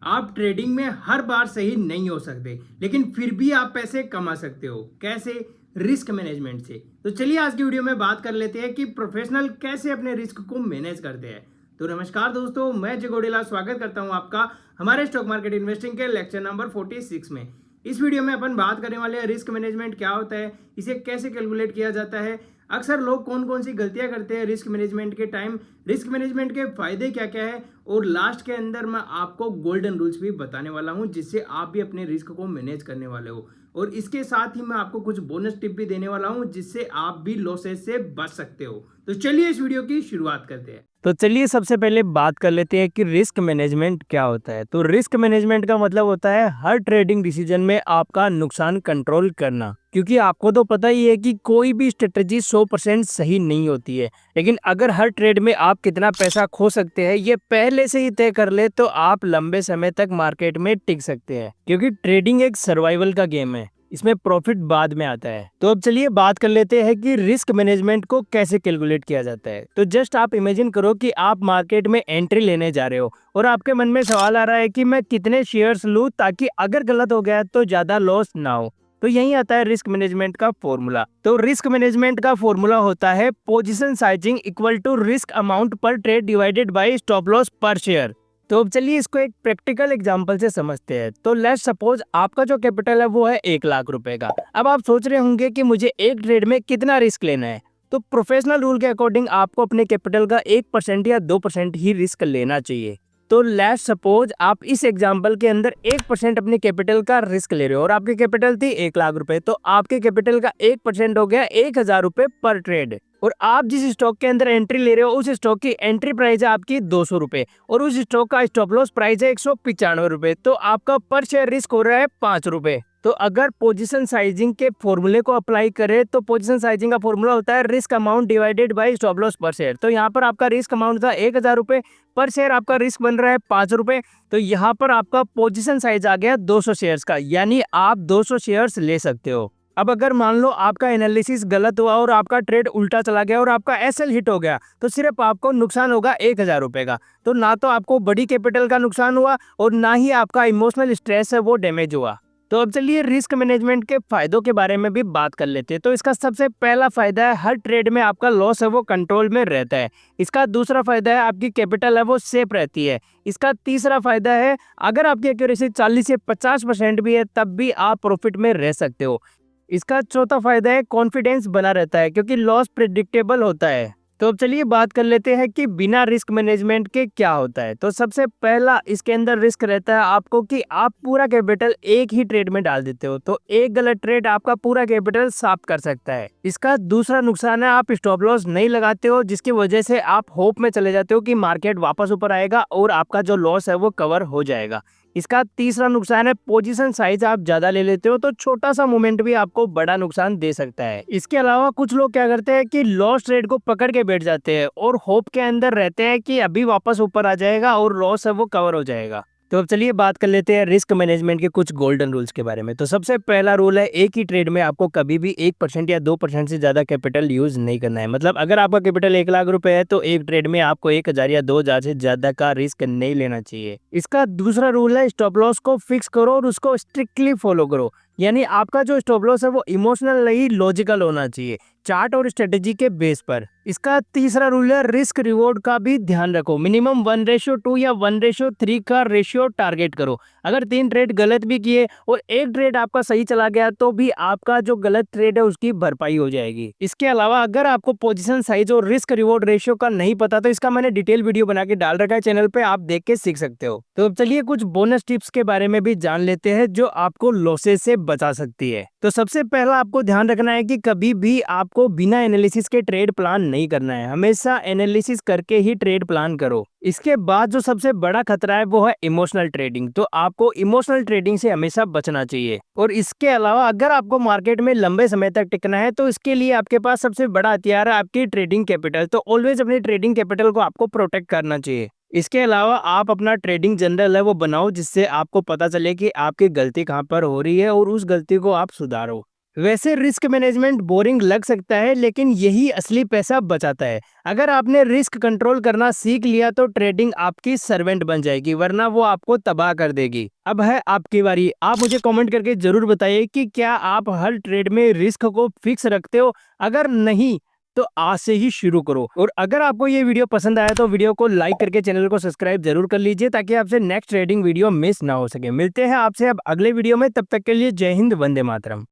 आप ट्रेडिंग में हर बार सही नहीं हो सकते, लेकिन फिर भी आप पैसे कमा सकते हो। कैसे? रिस्क मैनेजमेंट से। तो चलिए आज की वीडियो में बात कर लेते हैं कि प्रोफेशनल कैसे अपने रिस्क को मैनेज करते हैं। तो नमस्कार दोस्तों, मैं जगोडेला स्वागत करता हूं आपका हमारे स्टॉक मार्केट इन्वेस्टिंग के लेक्चर नंबर 46 में। इस वीडियो में अपन बात करने वाले हैं रिस्क मैनेजमेंट क्या होता है, इसे कैसे कैलकुलेट किया जाता है, अक्सर लोग कौन कौन सी गलतियां करते हैं रिस्क मैनेजमेंट के टाइम, रिस्क मैनेजमेंट के फायदे क्या क्या है, और लास्ट के अंदर मैं आपको गोल्डन रूल्स भी बताने वाला हूं जिससे आप भी अपने रिस्क को मैनेज करने वाले हो। और इसके साथ ही मैं आपको कुछ बोनस टिप भी देने वाला हूं जिससे आप भी लॉसेस से बच सकते हो। तो चलिए इस वीडियो की शुरुआत करते हैं। तो चलिए सबसे पहले बात कर लेते हैं कि रिस्क मैनेजमेंट क्या होता है। तो रिस्क मैनेजमेंट का मतलब होता है हर ट्रेडिंग डिसीजन में आपका नुकसान कंट्रोल करना। क्योंकि आपको तो पता ही है कि कोई भी स्ट्रेटजी 100% सही नहीं होती है, लेकिन अगर हर ट्रेड में आप कितना पैसा खो सकते हैं ये पहले से ही तय कर ले तो आप लंबे समय तक मार्केट में टिक सकते हैं। क्योंकि ट्रेडिंग एक सर्वाइवल का गेम है, इसमें प्रॉफिट बाद में आता है। तो अब चलिए बात कर लेते हैं कि रिस्क मैनेजमेंट को कैसे कैलकुलेट किया जाता है। तो जस्ट आप इमेजिन करो कि आप मार्केट में एंट्री लेने जा रहे हो और आपके मन में सवाल आ रहा है कि मैं कितने शेयर्स लूं ताकि अगर गलत हो गया तो ज्यादा लॉस ना हो। तो यही आता है रिस्क मैनेजमेंट का फॉर्मूला। तो रिस्क मैनेजमेंट का फॉर्मूला होता है position sizing equal to risk amount per trade divided by stop loss per share. तो अब चलिए इसको एक प्रैक्टिकल एग्जांपल से समझते हैं। तो लेट्स सपोज आपका जो कैपिटल है वो है 1 लाख रुपए का। अब आप सोच रहे होंगे कि मुझे एक ट्रेड में कितना रिस्क लेना है। तो प्रोफेशनल रूल के अकॉर्डिंग आपको अपने कैपिटल का 1% या 2% ही रिस्क लेना चाहिए। तो लेट्स सपोज आप इस एग्जांपल के अंदर 1% अपने कैपिटल का रिस्क ले रहे हो और आपकी कैपिटल थी 1 लाख रुपए। तो आपके कैपिटल का 1% हो गया 1000 रुपए पर ट्रेड। और आप जिस स्टॉक के अंदर एंट्री ले रहे हो उस स्टॉक की एंट्री प्राइस है आपकी 200 रुपए और उस स्टॉक का स्टॉप लॉस प्राइस है 195 रुपए। तो आपका पर शेयर रिस्क हो रहा है 5 रुपए। तो अगर पोजीशन साइजिंग के फॉर्मूले को अप्लाई करें तो पोजीशन साइजिंग का फॉर्मूला होता है risk amount divided by stop loss per share. तो यहाँ पर आपका रिस्क अमाउंट था 1000 रुपए, पर शेयर आपका रिस्क बन रहा है 5 रुपए। तो यहाँ पर आपका पोजीशन साइज आ गया 200 शेयर्स का, यानी आप 200 शेयर्स ले सकते हो। अब अगर मान लो आपका एनालिसिस गलत हुआ और आपका ट्रेड उल्टा चला गया और आपका एसएल हिट हो गया तो सिर्फ आपको नुकसान होगा 1000 रुपए का। तो ना तो आपको बड़ी कैपिटल का नुकसान हुआ और ना ही आपका इमोशनल स्ट्रेस है वो डैमेज हुआ। तो अब चलिए रिस्क मैनेजमेंट के फायदों के बारे में भी बात कर लेते हैं। तो इसका सबसे पहला फायदा है हर ट्रेड में आपका लॉस है वो कंट्रोल में रहता है। इसका दूसरा फायदा है आपकी कैपिटल है वो सेफ रहती है। इसका तीसरा फायदा है अगर आपकी एक्यूरेसी 40 से 50% भी है तब भी आप प्रॉफिट में रह सकते हो। इसका चौथा फायदा है कॉन्फिडेंस बना रहता है क्योंकि लॉस प्रेडिक्टेबल होता है। तो अब चलिए बात कर लेते हैं कि बिना रिस्क मैनेजमेंट के क्या होता है। तो सबसे पहला इसके अंदर रिस्क रहता है आपको कि आप पूरा कैपिटल एक ही ट्रेड में डाल देते हो, तो एक गलत ट्रेड आपका पूरा कैपिटल साफ कर सकता है। इसका दूसरा नुकसान है आप स्टॉप लॉस नहीं लगाते हो जिसकी वजह से आप होप में चले जाते हो कि मार्केट वापस ऊपर आएगा और आपका जो लॉस है वो कवर हो जाएगा। इसका तीसरा नुकसान है पोजीशन साइज आप ज्यादा ले लेते हो तो छोटा सा मूवमेंट भी आपको बड़ा नुकसान दे सकता है। इसके अलावा कुछ लोग क्या करते हैं कि लॉस ट्रेड को पकड़ के बैठ जाते हैं और होप के अंदर रहते हैं कि अभी वापस ऊपर आ जाएगा और लॉस है वो कवर हो जाएगा। तो अब चलिए बात कर लेते हैं रिस्क मैनेजमेंट के कुछ गोल्डन रूल्स के बारे में। तो सबसे पहला रूल है एक ही ट्रेड में आपको कभी भी 1% या 2% से ज्यादा कैपिटल यूज नहीं करना है। मतलब अगर आपका कैपिटल 1 लाख रुपए है तो एक ट्रेड में आपको 1000 या 2000 से ज्यादा का रिस्क नहीं लेना चाहिए। इसका दूसरा रूल है स्टॉप लॉस को फिक्स करो और उसको स्ट्रिक्टली फॉलो करो, यानी आपका जो स्टॉप लॉस है वो इमोशनल नहीं लॉजिकल होना चाहिए, चार्ट और स्ट्रेटेजी के बेस पर। इसका तीसरा रूल है रिस्क रिवॉर्ड का भी ध्यान रखो, मिनिमम 1:2 या 1:3 का रेशियो टारगेट करो। अगर 3 ट्रेड गलत भी किए और एक ट्रेड आपका सही चला गया तो भी आपका जो गलत ट्रेड है उसकी भरपाई हो जाएगी। इसके अलावा अगर आपको पोजीशन साइज और रिस्क रिवॉर्ड रेशियो का नहीं पता तो इसका मैंने डिटेल वीडियो बना के डाल रखा है चैनल पे, आप देख के सीख सकते हो। तो अब चलिए कुछ बोनस टिप्स के बारे में भी जान लेते हैं जो आपको लॉसेस से बचा सकती है। तो सबसे पहला आपको ध्यान रखना है कि कभी भी आपको बिना एनालिसिस के ट्रेड प्लान नहीं करना है, हमेशा एनालिसिस करके ही ट्रेड प्लान करो। इसके बाद जो सबसे बड़ा खतरा है वो है इमोशनल ट्रेडिंग। तो आपको इमोशनल ट्रेडिंग से हमेशा बचना चाहिए। और इसके अलावा अगर आपको मार्केट में लंबे समय तक टिकना है तो इसके लिए आपके पास सबसे बड़ा हथियार है आपकी ट्रेडिंग कैपिटल। तो ऑलवेज अपनी ट्रेडिंग कैपिटल को आपको प्रोटेक्ट करना चाहिए। इसके अलावा आप अपना ट्रेडिंग जर्नल है वो बनाओ जिससे आपको पता चले कि आपकी गलती कहाँ पर हो रही है और उस गलती को आप सुधारो। वैसे रिस्क मैनेजमेंट बोरिंग लग सकता है, लेकिन यही असली पैसा बचाता है। अगर आपने रिस्क कंट्रोल करना सीख लिया तो ट्रेडिंग आपकी सर्वेंट बन जाएगी, वरना वो आपको तबाह कर देगी। अब है आपकी बारी। आप मुझे कमेंट करके जरूर बताइए कि क्या आप हर ट्रेड में रिस्क को फिक्स रखते हो। अगर नहीं तो आज से ही शुरू करो। और अगर आपको ये वीडियो पसंद आया तो वीडियो को लाइक करके चैनल को सब्सक्राइब जरूर कर लीजिए, ताकि आपसे नेक्स्ट ट्रेडिंग वीडियो मिस ना हो सके। मिलते हैं आपसे अब अगले वीडियो में, तब तक के लिए जय हिंद, वंदे मातरम।